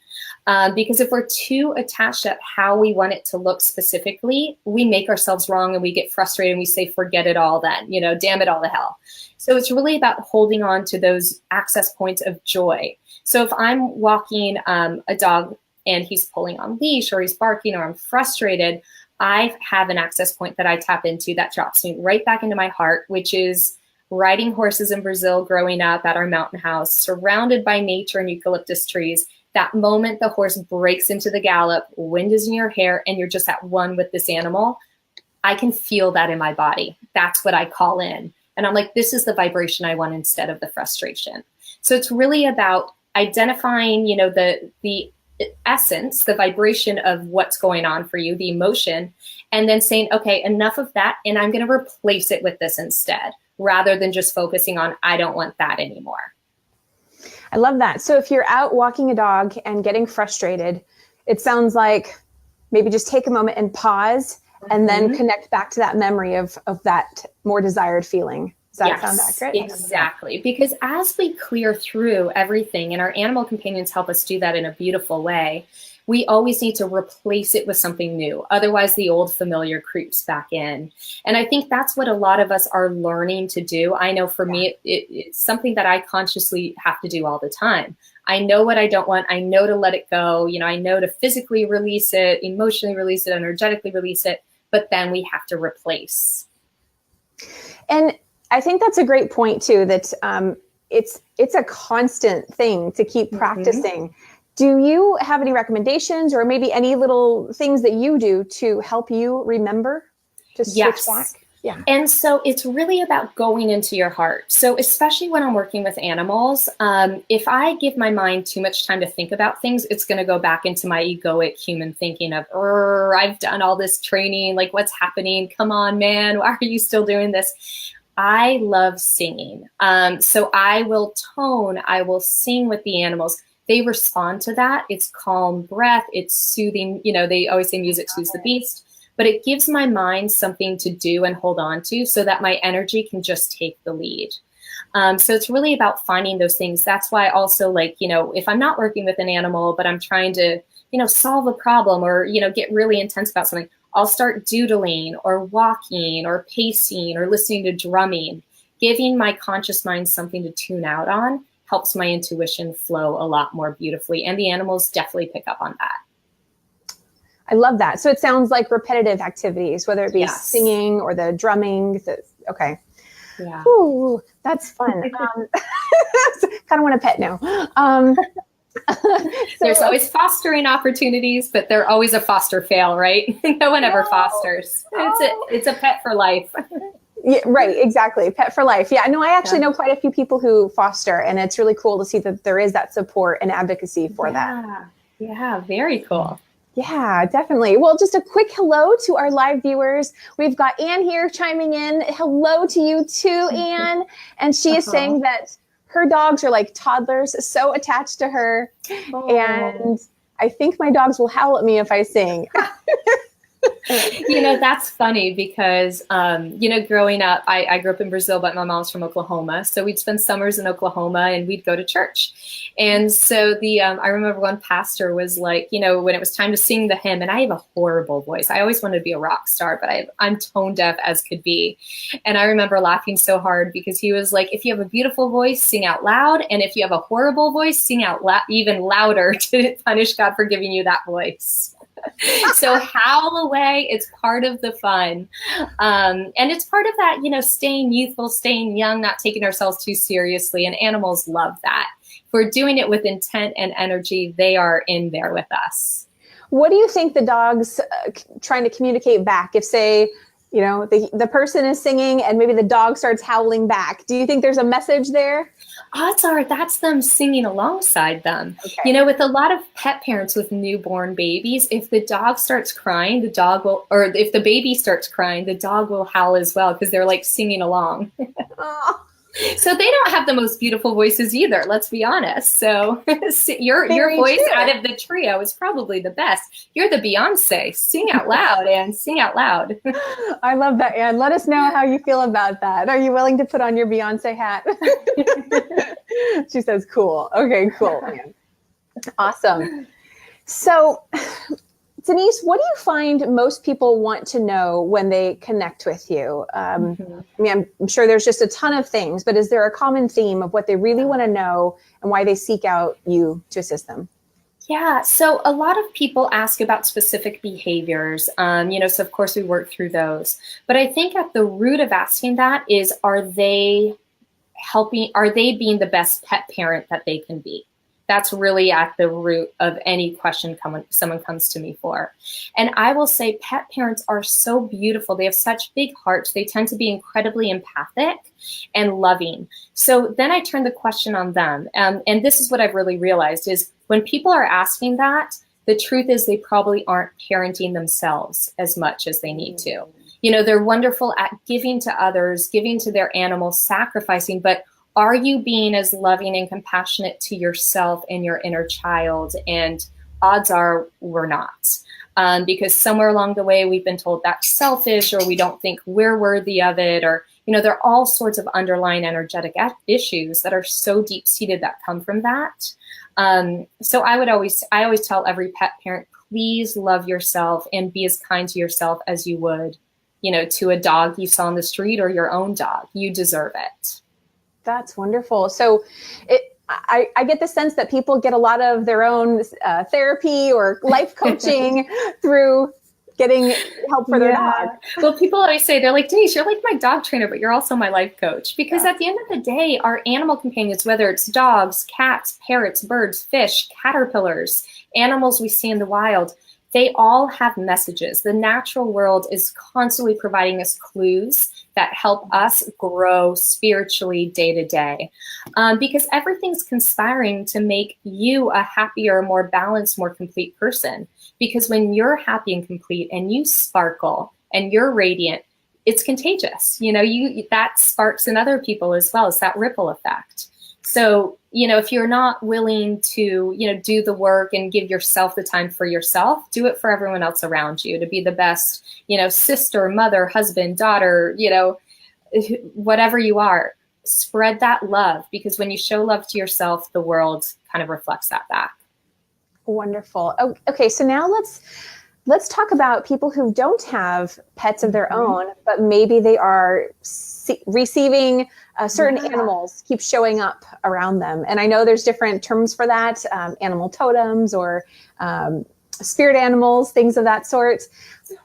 Because if we're too attached at how we want it to look specifically, we make ourselves wrong and we get frustrated and we say, forget it all then, damn it all to hell. So it's really about holding on to those access points of joy. So if I'm walking a dog and he's pulling on leash or he's barking or I'm frustrated, I have an access point that I tap into that drops me right back into my heart, which is riding horses in Brazil growing up at our mountain house, surrounded by nature and eucalyptus trees. That moment the horse breaks into the gallop, wind is in your hair, and you're just at one with this animal, I can feel that in my body. That's what I call in. And I'm like, this is the vibration I want instead of the frustration. So it's really about identifying, the essence, the vibration of what's going on for you, the emotion, and then saying, okay, enough of that, and I'm going to replace it with this instead, rather than just focusing on, I don't want that anymore. I love that. So if you're out walking a dog and getting frustrated, it sounds like maybe just take a moment and pause and then connect back to that memory of that more desired feeling. Does that sound accurate? Exactly. Because as we clear through everything, and our animal companions help us do that in a beautiful way, we always need to replace it with something new. Otherwise, the old familiar creeps back in. And I think that's what a lot of us are learning to do. I know for me, it's something that I consciously have to do all the time. I know what I don't want. I know to let it go. You know, I know to physically release it, emotionally release it, energetically release it, but then we have to replace. And I think that's a great point too, that it's a constant thing to keep practicing. Do you have any recommendations or maybe any little things that you do to help you remember to switch back? Yeah. And so it's really about going into your heart. So especially when I'm working with animals, if I give my mind too much time to think about things, it's going to go back into my egoic human thinking of, I've done all this training. Like, what's happening? Come on, man. Why are you still doing this? I love singing. So I will sing with the animals. They respond to that. It's calm breath. It's soothing. You know, they always say music soothes the beast, but it gives my mind something to do and hold on to so that my energy can just take the lead. So it's really about finding those things. That's why also, like, you know, if I'm not working with an animal, but I'm trying to, you know, solve a problem or, you know, get really intense about something, I'll start doodling or walking or pacing or listening to drumming. Giving my conscious mind something to tune out on helps my intuition flow a lot more beautifully. And the animals definitely pick up on that. I love that. So it sounds like repetitive activities, whether it be singing or the drumming. Okay. Yeah. Ooh, that's fun. Kind of want a pet now. There's always fostering opportunities, but they're always a foster fail, right? No one ever fosters. It's a pet for life. Yeah, right. Exactly. Pet for life. Yeah. No, I actually know quite a few people who foster, and it's really cool to see that there is that support and advocacy for that. Yeah. Very cool. Yeah, definitely. Well, just a quick hello to our live viewers. We've got Anne here chiming in. Hello to you too, Anne. And she is saying that her dogs are like toddlers, so attached to her. And I think my dogs will howl at me if I sing. You know, that's funny because, you know, growing up, I grew up in Brazil, but my mom's from Oklahoma. So we'd spend summers in Oklahoma and we'd go to church. And so I remember one pastor was like, you know, when it was time to sing the hymn, and I have a horrible voice. I always wanted to be a rock star, but I'm tone deaf as could be. And I remember laughing so hard because he was like, if you have a beautiful voice, sing out loud. And if you have a horrible voice, sing out even louder to punish God for giving you that voice. So howl away. It's part of the fun. And it's part of that, you know, staying youthful, staying young, not taking ourselves too seriously. And animals love that. If we're doing it with intent and energy, they are in there with us. What do you think the dog's trying to communicate back? If, say, you know, the person is singing and maybe the dog starts howling back. Do you think there's a message there? Odds are that's them singing alongside them. Okay. You know, with a lot of pet parents with newborn babies, if the dog starts crying, the dog will, or if the baby starts crying, the dog will howl as well because they're like singing along. Oh. So they don't have the most beautiful voices either, let's be honest. So your voice out of the trio is probably the best. You're the Beyonce. Sing out loud, Anne. Sing out loud. I love that, Anne. Let us know how you feel about that. Are you willing to put on your Beyonce hat? She says, cool. Okay, cool, Anne. Awesome. So, Denise, what do you find most people want to know when they connect with you? I mean, I'm sure there's just a ton of things, but is there a common theme of what they really want to know and why they seek out you to assist them? Yeah, so a lot of people ask about specific behaviors, you know, so of course we work through those. But I think at the root of asking that is, are they being the best pet parent that they can be? That's really at the root of any question someone comes to me for. And I will say pet parents are so beautiful. They have such big hearts. They tend to be incredibly empathic and loving. So then I turn the question on them. And this is what I've really realized is when people are asking that, the truth is they probably aren't parenting themselves as much as they need to. You know, they're wonderful at giving to others, giving to their animals, sacrificing, but are you being as loving and compassionate to yourself and your inner child? And odds are we're not. because somewhere along the way we've been told that's selfish, or we don't think we're worthy of it, or there are all sorts of underlying energetic issues that are so deep seated that come from that. So I always tell every pet parent, please love yourself and be as kind to yourself as you would, to a dog you saw on the street or your own dog. You deserve it. That's wonderful. So I get the sense that people get a lot of their own therapy or life coaching through getting help for their dog. Well, people always say, they're like, Denise, you're like my dog trainer, but you're also my life coach. Because at the end of the day, our animal companions, whether it's dogs, cats, parrots, birds, fish, caterpillars, animals we see in the wild, they all have messages. The natural world is constantly providing us clues that help us grow spiritually day to day. Because everything's conspiring to make you a happier, more balanced, more complete person. Because when you're happy and complete and you sparkle and you're radiant, it's contagious. That sparks in other people as well. It's that ripple effect. So, if you're not willing to, do the work and give yourself the time for yourself, do it for everyone else around you to be the best, sister, mother, husband, daughter, whatever you are. Spread that love, because when you show love to yourself, the world kind of reflects that back. Wonderful. Okay, so now let's talk about people who don't have pets of their own, but maybe they are receiving certain animals keep showing up around them. And I know there's different terms for that, animal totems or spirit animals, things of that sort.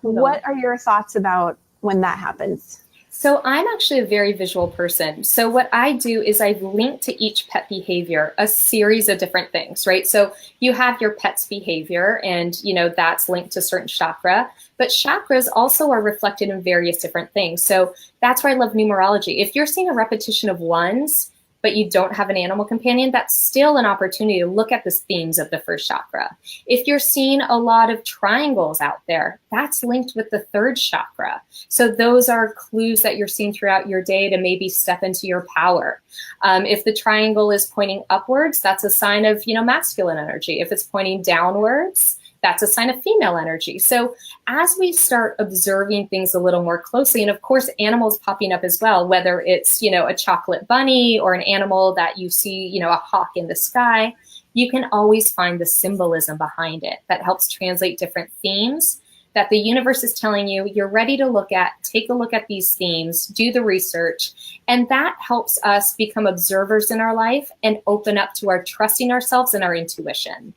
What are your thoughts about when that happens? So I'm actually a very visual person. So what I do is I link to each pet behavior a series of different things, right? So you have your pet's behavior and, that's linked to certain chakra, but chakras also are reflected in various different things. So that's why I love numerology. If you're seeing a repetition of ones, but you don't have an animal companion, that's still an opportunity to look at the themes of the first chakra. If you're seeing a lot of triangles out there, that's linked with the third chakra. So those are clues that you're seeing throughout your day to maybe step into your power. If the triangle is pointing upwards, that's a sign of, masculine energy. If it's pointing downwards, that's a sign of female energy. So as we start observing things a little more closely, and of course, animals popping up as well, whether it's, a chocolate bunny or an animal that you see, a hawk in the sky, you can always find the symbolism behind it that helps translate different themes that the universe is telling you you're ready to look at. Take a look at these themes, do the research, and that helps us become observers in our life and open up to our trusting ourselves and our intuition.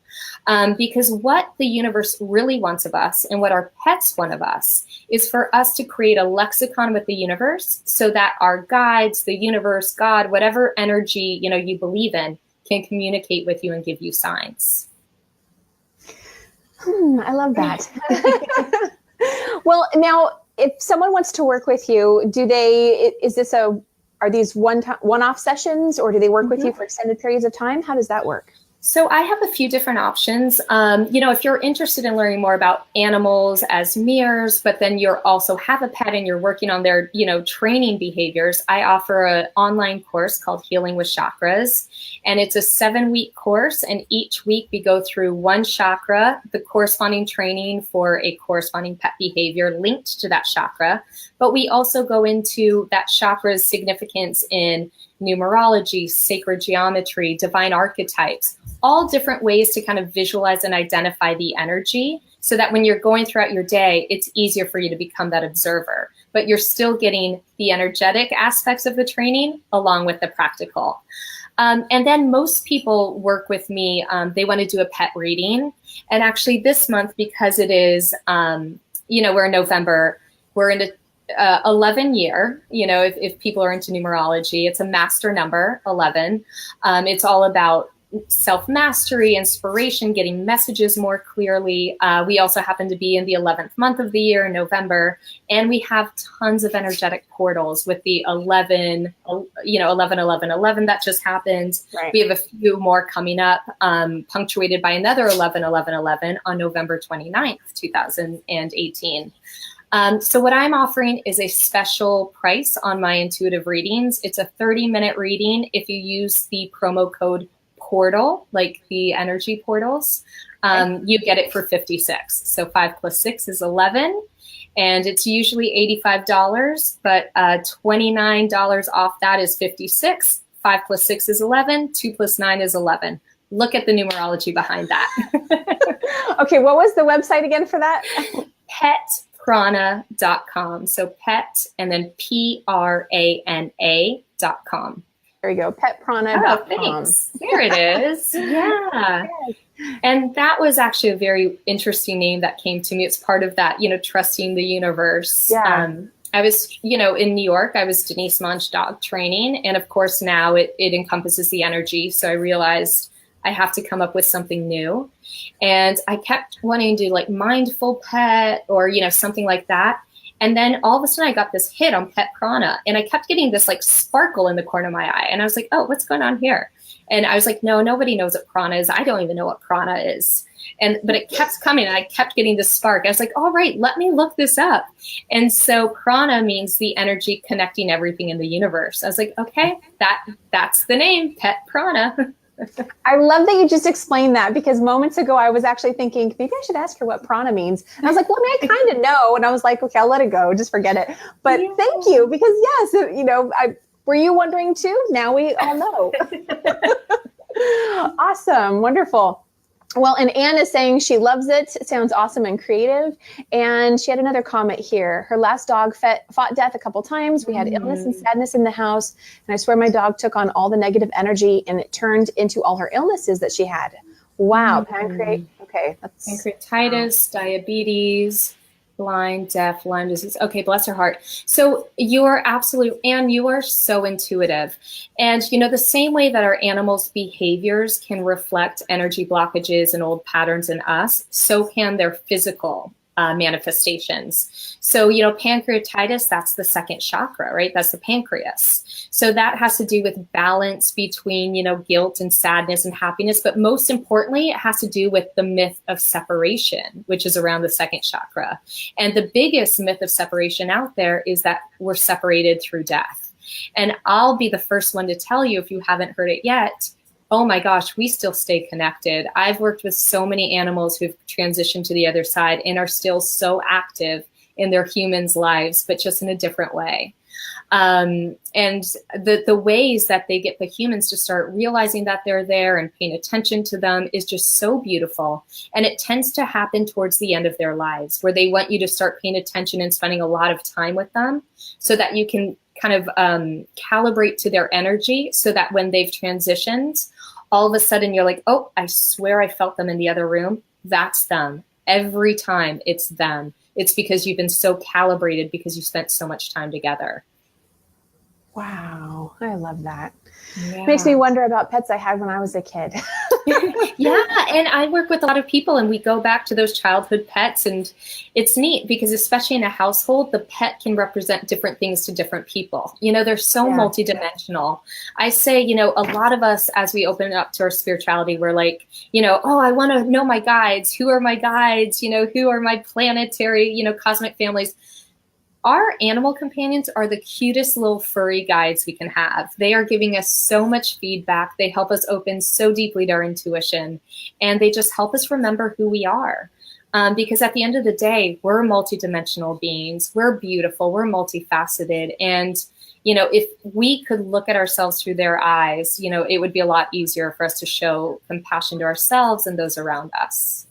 Because what the universe really wants of us and what our pets want of us is for us to create a lexicon with the universe so that our guides, the universe, God, whatever energy you believe in, can communicate with you and give you signs. I love that. Well, now, if someone wants to work with you, are these one-off sessions, or do they work with you for extended periods of time? How does that work? So I have a few different options. If you're interested in learning more about animals as mirrors, but then you also have a pet and you're working on their, training behaviors, I offer an online course called Healing with Chakras. And it's a 7-week course. And each week we go through one chakra, the corresponding training for a corresponding pet behavior linked to that chakra. But we also go into that chakra's significance in numerology, sacred geometry, divine archetypes, all different ways to kind of visualize and identify the energy so that when you're going throughout your day, it's easier for you to become that observer. But you're still getting the energetic aspects of the training along with the practical. And then most people work with me, they want to do a pet reading. And actually this month, because it is, we're in November, we're in 11 year, if people are into numerology, it's a master number, 11. It's all about self-mastery, inspiration, getting messages more clearly. We also happen to be in the 11th month of the year, November, and we have tons of energetic portals with the 11, 11, 11, 11 that just happened. Right. We have a few more coming up, punctuated by another 11, 11, 11 on November 29th, 2018. So what I'm offering is a special price on my intuitive readings. It's a 30-minute reading if you use the promo code portal, like the energy portals. you get it for $56. So 5 plus 6 is 11. And it's usually $85, but $29 off that is $56. 5 plus 6 is 11. 2 plus 9 is 11. Look at the numerology behind that. Okay, what was the website again for that? Petprana.com. So pet and then Prana.com. There you go, petprana.com. Oh, thanks. There it is. Yeah. And that was actually a very interesting name that came to me. It's part of that, trusting the universe. Yeah. I was, in New York, I was Denise Mange dog training. And of course, now it encompasses the energy. So I realized I have to come up with something new. And I kept wanting to do like mindful pet or, something like that. And then all of a sudden I got this hit on Pet Prana and I kept getting this like sparkle in the corner of my eye. And I was like, oh, what's going on here? And I was like, no, nobody knows what Prana is. I don't even know what Prana is. But it kept coming and I kept getting this spark. I was like, all right, let me look this up. And so Prana means the energy connecting everything in the universe. I was like, okay, that's the name, Pet Prana. I love that you just explained that because moments ago I was actually thinking maybe I should ask her what prana means. And I was like, well, I kind of know. And I was like, okay, I'll let it go. Just forget it. But thank you because yes, were you wondering too? Now we all know. Awesome. Wonderful. Well, and Anne is saying she loves it. It sounds awesome and creative. And she had another comment here. Her last dog fought death a couple times. We had illness and sadness in the house. And I swear my dog took on all the negative energy and it turned into all her illnesses that she had. Wow. Okay. Pancreatitis, diabetes, blind, deaf, Lyme disease. Okay, bless her heart. So you're Anne, you are so intuitive. And the same way that our animals' behaviors can reflect energy blockages and old patterns in us, so can their physical manifestations. So, pancreatitis, that's the second chakra, right? That's the pancreas. So that has to do with balance between, guilt and sadness and happiness. But most importantly, it has to do with the myth of separation, which is around the second chakra. And the biggest myth of separation out there is that we're separated through death. And I'll be the first one to tell you, if you haven't heard it yet, oh my gosh, we still stay connected. I've worked with so many animals who've transitioned to the other side and are still so active in their humans' lives, but just in a different way. And the ways that they get the humans to start realizing that they're there and paying attention to them is just so beautiful. And it tends to happen towards the end of their lives, where they want you to start paying attention and spending a lot of time with them so that you can kind of calibrate to their energy, so that when they've transitioned, all of a sudden you're like, oh, I swear I felt them in the other room. That's them. Every time it's them. It's because you've been so calibrated because you spent so much time together. Wow. I love that. Yeah. Makes me wonder about pets I had when I was a kid. Yeah. And I work with a lot of people and we go back to those childhood pets, and it's neat because especially in a household, the pet can represent different things to different people. They're so multidimensional. I say, a lot of us, as we open up to our spirituality, we're like, oh, I want to know my guides. Who are my guides? Who are my planetary, cosmic families? Our animal companions are the cutest little furry guides we can have. They are giving us so much feedback. They help us open so deeply to our intuition, and they just help us remember who we are. Because at the end of the day, we're multidimensional beings. We're beautiful. We're multifaceted. And, if we could look at ourselves through their eyes, it would be a lot easier for us to show compassion to ourselves and those around us.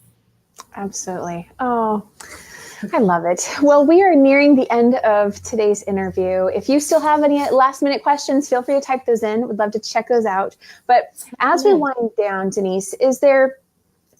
Absolutely. Oh, I love it. Well, we are nearing the end of today's interview. If you still have any last minute questions, feel free to type those in. We'd love to check those out. But as we wind down, Denise,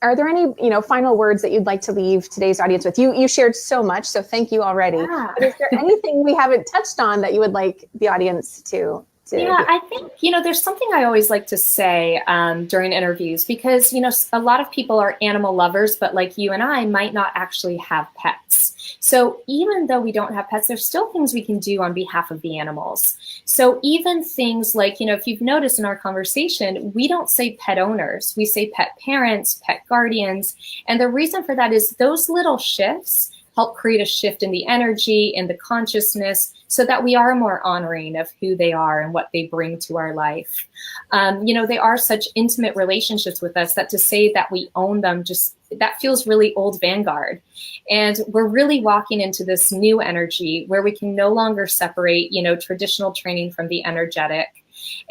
are there any, final words that you'd like to leave today's audience with? You shared so much, so thank you already. Yeah. But is there anything we haven't touched on that you would like the audience to? Yeah, I think, there's something I always like to say during interviews because, a lot of people are animal lovers, but like you and I might not actually have pets. So even though we don't have pets, there's still things we can do on behalf of the animals. So even things like, if you've noticed in our conversation, we don't say pet owners, we say pet parents, pet guardians. And the reason for that is those little shifts help create a shift in the energy, in the consciousness, so that we are more honoring of who they are and what they bring to our life. They are such intimate relationships with us that to say that we own them, just that feels really old Vanguard. And we're really walking into this new energy where we can no longer separate, traditional training from the energetic.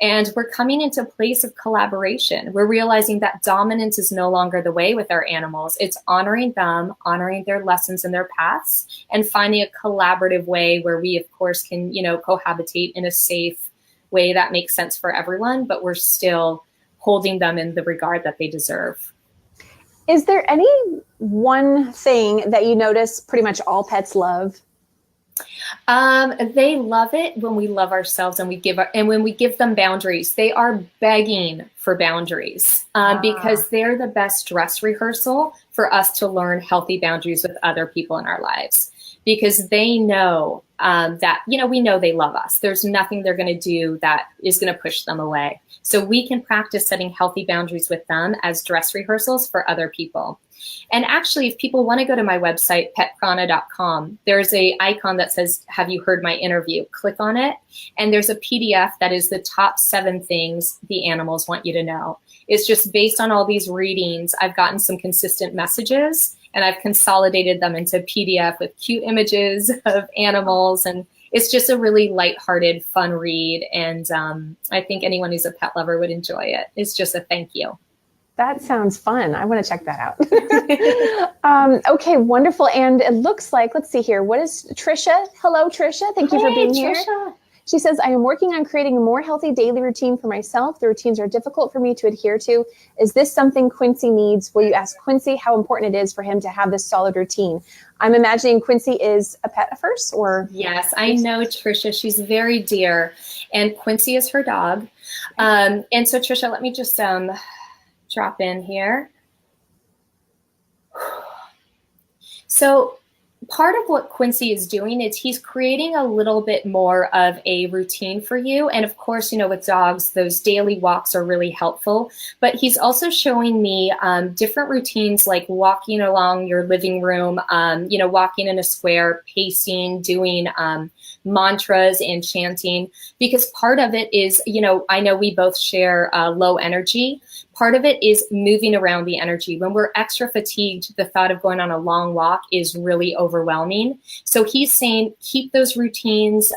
And we're coming into a place of collaboration. We're realizing that dominance is no longer the way with our animals. It's honoring them, honoring their lessons and their paths, and finding a collaborative way where we, of course, can, cohabitate in a safe way that makes sense for everyone, but we're still holding them in the regard that they deserve. Is there any one thing that you notice pretty much all pets love? They love it when we love ourselves and when we give them boundaries. They are begging for boundaries because they're the best dress rehearsal for us to learn healthy boundaries with other people in our lives, because they know that, we know they love us. There's nothing they're going to do that is going to push them away. So we can practice setting healthy boundaries with them as dress rehearsals for other people. And actually, if people want to go to my website, petprana.com, there's an icon that says, "Have you heard my interview?" Click on it. And there's a PDF that is the top 7 things the animals want you to know. It's just based on all these readings. I've gotten some consistent messages and I've consolidated them into PDF with cute images of animals. And it's just a really lighthearted, fun read. And I think anyone who's a pet lover would enjoy it. It's just a thank you. That sounds fun. I want to check that out. Okay, wonderful. And it looks like, let's see here. What is Trisha? Hello, Trisha. Thank you for being here. She says, I am working on creating a more healthy daily routine for myself. The routines are difficult for me to adhere to. Is this something Quincy needs? Will you ask Quincy how important it is for him to have this solid routine? I'm imagining Quincy is a pet at first, or? Yes, I know Trisha. She's very dear. And Quincy is her dog. And so Trisha, let me just drop in here. So part of what Quincy is doing is he's creating a little bit more of a routine for you. And of course, with dogs, those daily walks are really helpful. But he's also showing me different routines, like walking along your living room, walking in a square, pacing, doing mantras and chanting, because part of it is, I know we both share low energy. Part of it is moving around the energy. When we're extra fatigued, the thought of going on a long walk is really overwhelming. So he's saying, keep those routines.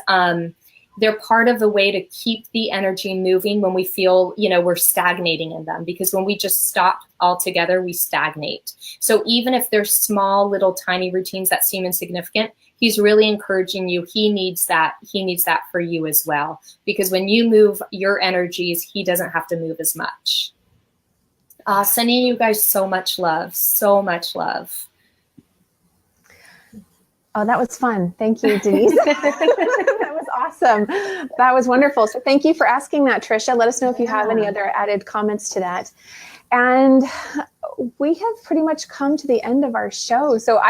They're part of the way to keep the energy moving when we feel, we're stagnating in them, because when we just stop altogether, we stagnate. So even if there's small, little, tiny routines that seem insignificant, he's really encouraging you. He needs that. He needs that for you as well, because when you move your energies, he doesn't have to move as much. Sending you guys so much love, so much love. Oh, that was fun. Thank you, Denise. That was awesome. That was wonderful. So thank you for asking that, Trisha. Let us know if you have any other added comments to that. And we have pretty much come to the end of our show. So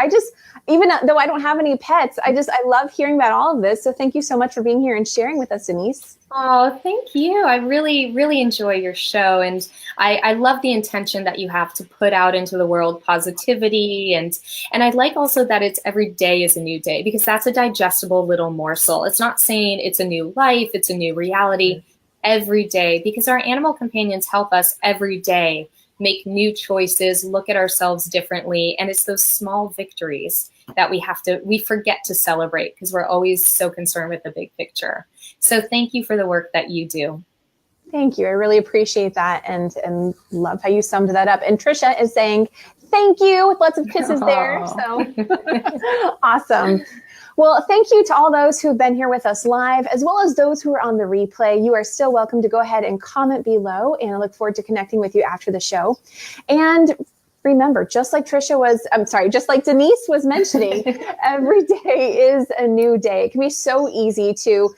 even though I don't have any pets, I love hearing about all of this. So thank you so much for being here and sharing with us, Denise. Oh, thank you. I really, really enjoy your show. And I love the intention that you have to put out into the world, positivity. And I like also that it's every day is a new day, because that's a digestible little morsel. It's not saying it's a new life, it's a new reality every day, because our animal companions help us every day make new choices, look at ourselves differently. And it's those small victories that we forget to celebrate, because we're always so concerned with the big picture. So thank you for the work that you do. Thank you. I really appreciate that, and love how you summed that up. And Trisha is saying thank you with lots of kisses there. So awesome. Well, thank you to all those who've been here with us live, as well as those who are on the replay. You are still welcome to go ahead and comment below, and I look forward to connecting with you after the show. And remember, just like Denise was mentioning, every day is a new day. It can be so easy to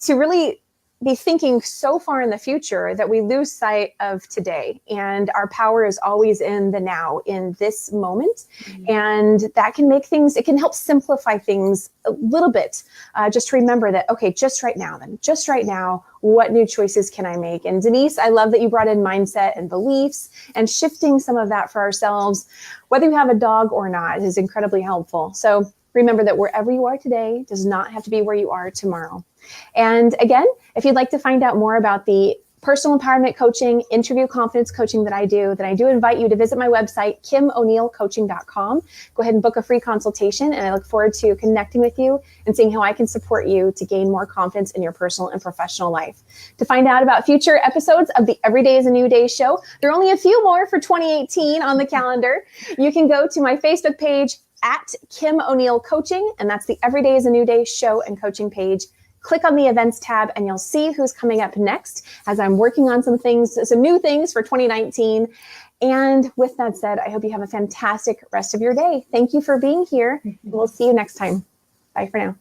really be thinking so far in the future that we lose sight of today. And our power is always in the now, in this moment. Mm-hmm. And that can make things, it can help simplify things a little bit. Just remember that, okay, just right now, what new choices can I make? And Denise, I love that you brought in mindset and beliefs, and shifting some of that for ourselves, whether you have a dog or not, is incredibly helpful. So remember that wherever you are today does not have to be where you are tomorrow. And again, if you'd like to find out more about the personal empowerment coaching, interview confidence coaching that I do, then I do invite you to visit my website, KimO'NeillCoaching.com. Go ahead and book a free consultation, and I look forward to connecting with you and seeing how I can support you to gain more confidence in your personal and professional life. To find out about future episodes of the Every Day is a New Day show, there are only a few more for 2018 on the calendar. You can go to my Facebook page at Kim O'Neill Coaching, and that's the Every Day is a New Day show and coaching page. Click on the events tab and you'll see who's coming up next as I'm working on some new things for 2019. And with that said, I hope you have a fantastic rest of your day. Thank you for being here. We'll see you next time. Bye for now.